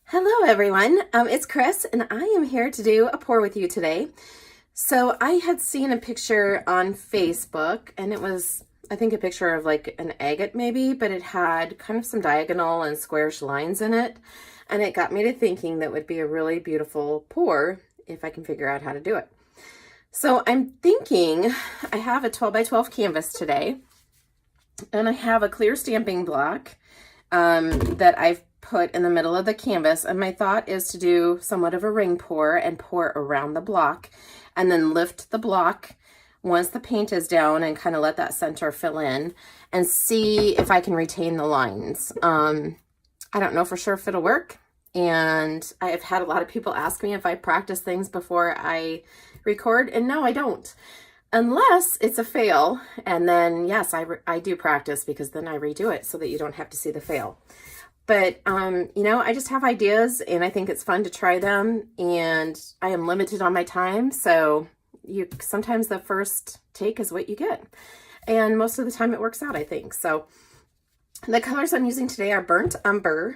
Hello everyone, it's Chris and I am here to do a pour with you today. So I had seen a picture on Facebook and it was, I think, a picture of like an agate maybe, but it had kind of some diagonal and squarish lines in it. And it got me to thinking that would be a really beautiful pour if I can figure out how to do it. So I'm thinking I have a 12 by 12 canvas today and I have a clear stamping block that I've put in the middle of the canvas, and my thought is to do somewhat of a ring pour and pour around the block and then lift the block once the paint is down and kind of let that center fill in and see if I can retain the lines. I don't know for sure if it'll work, and I've had a lot of people ask me if I practice things before I record, and no, I don't. Unless it's a fail, and then yes, I do practice because then I redo it so that you don't have to see the fail. But, you know, I just have ideas and I think it's fun to try them, and I am limited on my time. So sometimes the first take is what you get. And most of the time it works out, I think. So the colors I'm using today are Burnt Umber.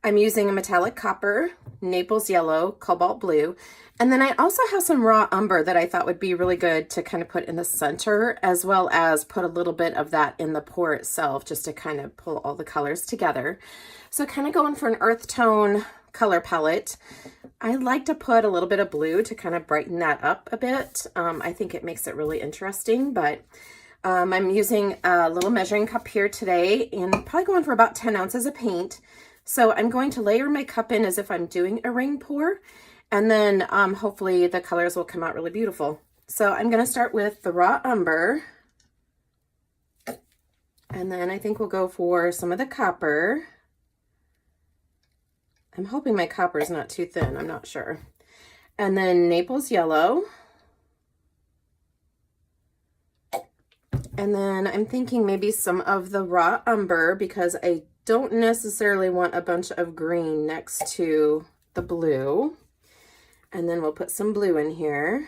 I'm using a metallic copper, Naples Yellow, Cobalt Blue. And then I also have some Raw Umber that I thought would be really good to kind of put in the center, as well as put a little bit of that in the pour itself, just to kind of pull all the colors together. So kind of going for an earth tone color palette. I like to put a little bit of blue to kind of brighten that up a bit. I think it makes it really interesting, but I'm using a little measuring cup here today and probably going for about 10 ounces of paint. So I'm going to layer my cup in as if I'm doing a ring pour, and then hopefully the colors will come out really beautiful. So I'm going to start with the Raw Umber, and then I think we'll go for some of the copper. I'm hoping my copper is not too thin, I'm not sure. And then Naples Yellow. And then I'm thinking maybe some of the Raw Umber, because I don't necessarily want a bunch of green next to the blue. And then we'll put some blue in here.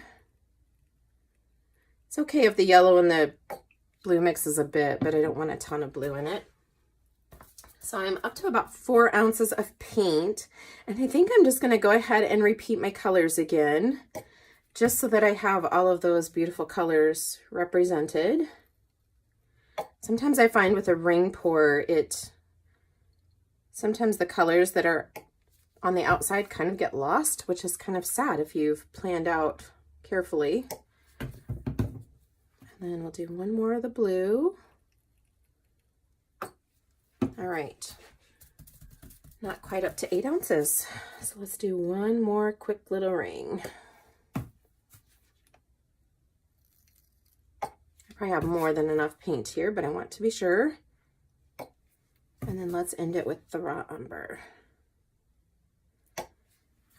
It's okay if the yellow and the blue mixes a bit, but I don't want a ton of blue in it. So I'm up to about 4 ounces of paint, and I think I'm just going to go ahead and repeat my colors again, just so that I have all of those beautiful colors represented. Sometimes I find with a ring pour, sometimes the colors that are on the outside kind of get lost, which is kind of sad if you've planned out carefully. And then we'll do one more of the blue. All right, not quite up to 8 ounces. So let's do one more quick little ring. I probably have more than enough paint here, but I want to be sure. And then let's end it with the Raw Umber.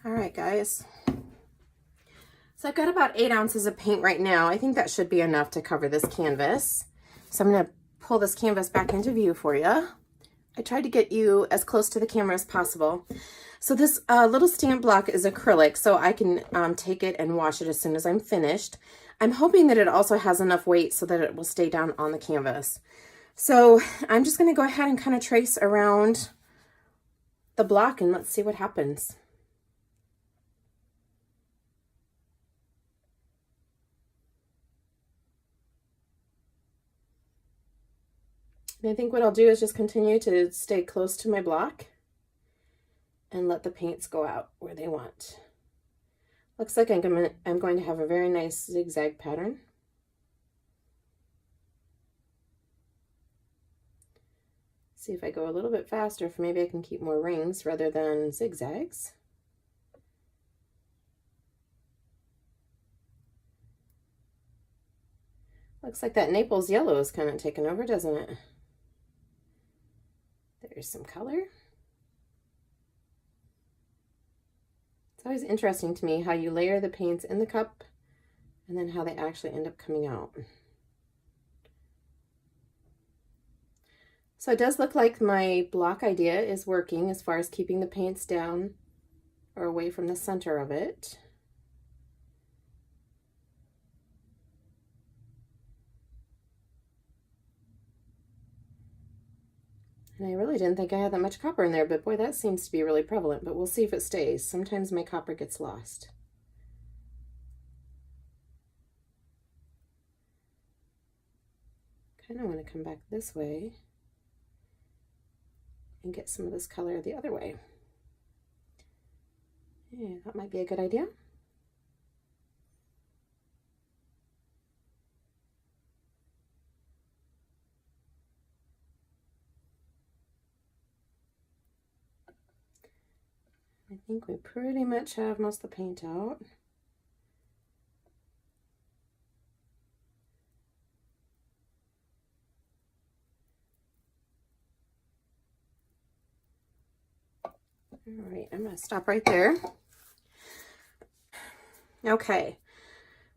All right, guys. So I've got about 8 ounces of paint right now. I think that should be enough to cover this canvas. So I'm going to pull this canvas back into view for you. I tried to get you as close to the camera as possible. So this little stamp block is acrylic, so I can take it and wash it as soon as I'm finished. I'm hoping that it also has enough weight so that it will stay down on the canvas. So I'm just going to go ahead and kind of trace around the block and let's see what happens. And I think what I'll do is just continue to stay close to my block and let the paints go out where they want. Looks like I'm going to have a very nice zigzag pattern. See if I go a little bit faster, if maybe I can keep more rings rather than zigzags. Looks like that Naples Yellow is kind of taken over, doesn't it? There's some color. It's always interesting to me how you layer the paints in the cup and then how they actually end up coming out. So it does look like my block idea is working as far as keeping the paints down or away from the center of it. And I really didn't think I had that much copper in there, but boy, that seems to be really prevalent, but we'll see if it stays. Sometimes my copper gets lost. Kind of want to come back this way and get some of this color the other way. Yeah, that might be a good idea. I think we pretty much have most of the paint out. All right, I'm going to stop right there. Okay,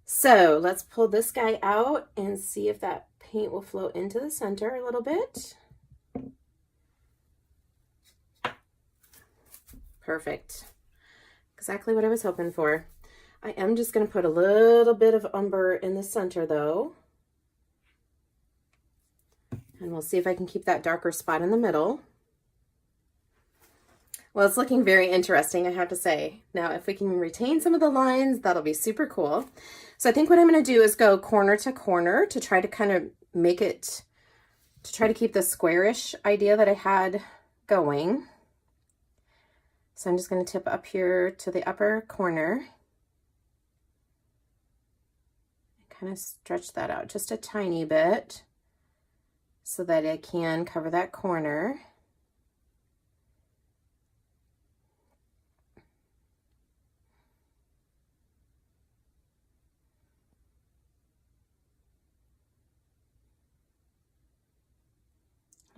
so let's pull this guy out and see if that paint will flow into the center a little bit. Perfect. Exactly what I was hoping for. I am just going to put a little bit of umber in the center though. And we'll see if I can keep that darker spot in the middle. Well, it's looking very interesting, I have to say. Now, if we can retain some of the lines, that'll be super cool. So I think what I'm going to do is go corner to corner to try to kind of make it, to try to keep the squarish idea that I had going. So I'm just going to tip up here to the upper corner. And kind of stretch that out just a tiny bit so that I can cover that corner.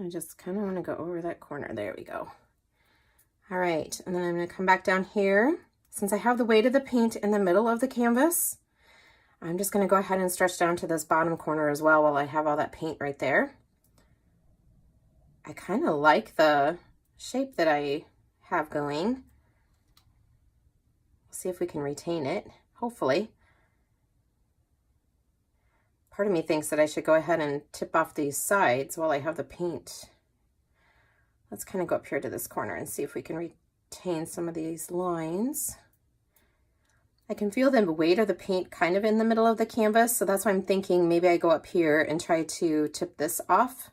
I just kind of want to go over that corner. There we go. All right, and then I'm going to come back down here. Since I have the weight of the paint in the middle of the canvas, I'm just going to go ahead and stretch down to this bottom corner as well while I have all that paint right there. I kind of like the shape that I have going. We'll see if we can retain it, hopefully. Part of me thinks that I should go ahead and tip off these sides while I have the paint. Let's kind of go up here to this corner and see if we can retain some of these lines. I can feel the weight of the paint kind of in the middle of the canvas, so that's why I'm thinking maybe I go up here and try to tip this off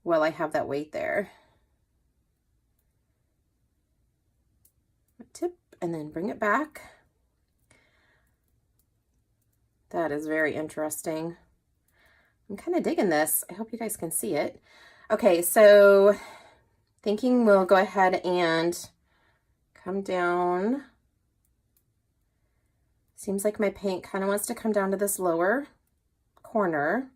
while I have that weight there. Tip and then bring it back. That is very interesting. I'm kind of digging this. I hope you guys can see it. Okay, so thinking we'll go ahead and come down. Seems like my paint kind of wants to come down to this lower corner.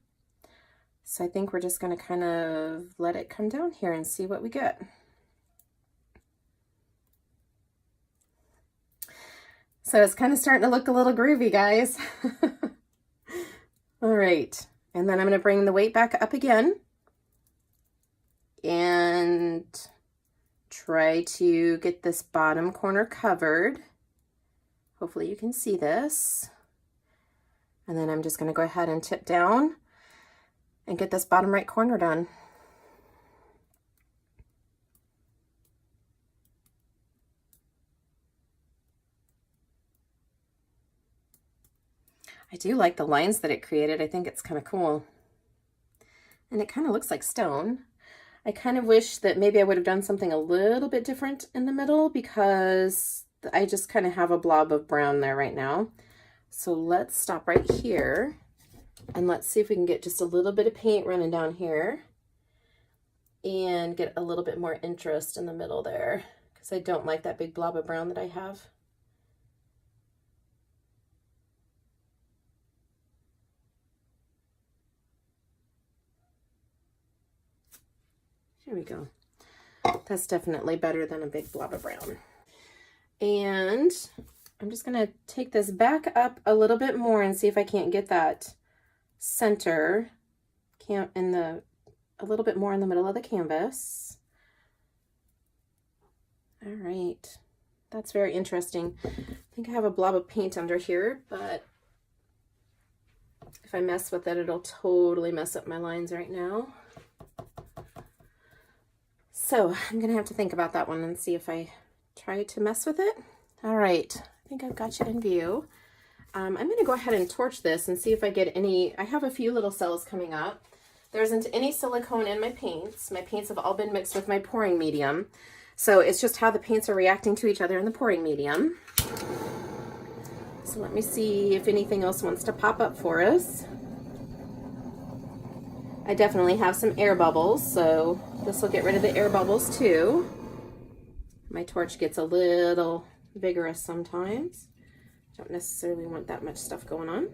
So I think we're just going to kind of let it come down here and see what we get. So it's kind of starting to look a little groovy, guys. All right, and then I'm going to bring the weight back up again and try to get this bottom corner covered. Hopefully you can see this. And then I'm just going to go ahead and tip down and get this bottom right corner done. I do like the lines that it created. I think it's kind of cool. And it kind of looks like stone. I kind of wish that maybe I would have done something a little bit different in the middle because I just kind of have a blob of brown there right now. So let's stop right here and let's see if we can get just a little bit of paint running down here and get a little bit more interest in the middle there because I don't like that big blob of brown that I have. There we go. That's definitely better than a big blob of brown. And I'm just going to take this back up a little bit more and see if I can't get that center a little bit more in the middle of the canvas. All right. That's very interesting. I think I have a blob of paint under here, but if I mess with it, it'll totally mess up my lines right now. So I'm gonna have to think about that one and see if I try to mess with it. All right, I think I've got you in view. I'm gonna go ahead and torch this and see if I get any. I have a few little cells coming up. There isn't any silicone in my paints. My paints have all been mixed with my pouring medium. So it's just how the paints are reacting to each other in the pouring medium. So let me see if anything else wants to pop up for us. I definitely have some air bubbles, so this will get rid of the air bubbles too. My torch gets a little vigorous sometimes. Don't necessarily want that much stuff going on.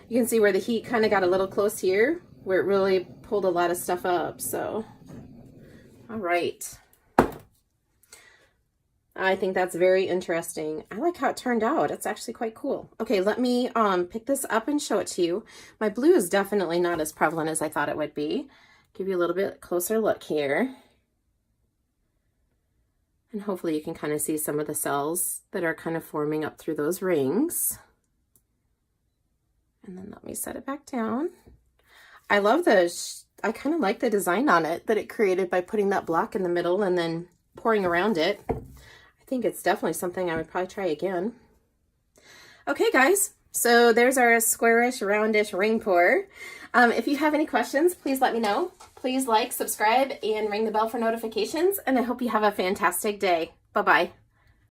You can see where the heat kind of got a little close here, where it really pulled a lot of stuff up, so. All right. I think that's very interesting. I like how it turned out. It's actually quite cool. Okay, let me pick this up and show it to you. My blue is definitely not as prevalent as I thought it would be. Give you a little bit closer look here. And hopefully you can kind of see some of the cells that are kind of forming up through those rings. And then let me set it back down. I love I kind of like the design on it that it created by putting that block in the middle and then pouring around it. I think it's definitely something I would probably try again. Okay, guys, so there's our squarish, roundish ring pour. If you have any questions, please let me know. Please like, subscribe, and ring the bell for notifications, and I hope you have a fantastic day. Bye-bye.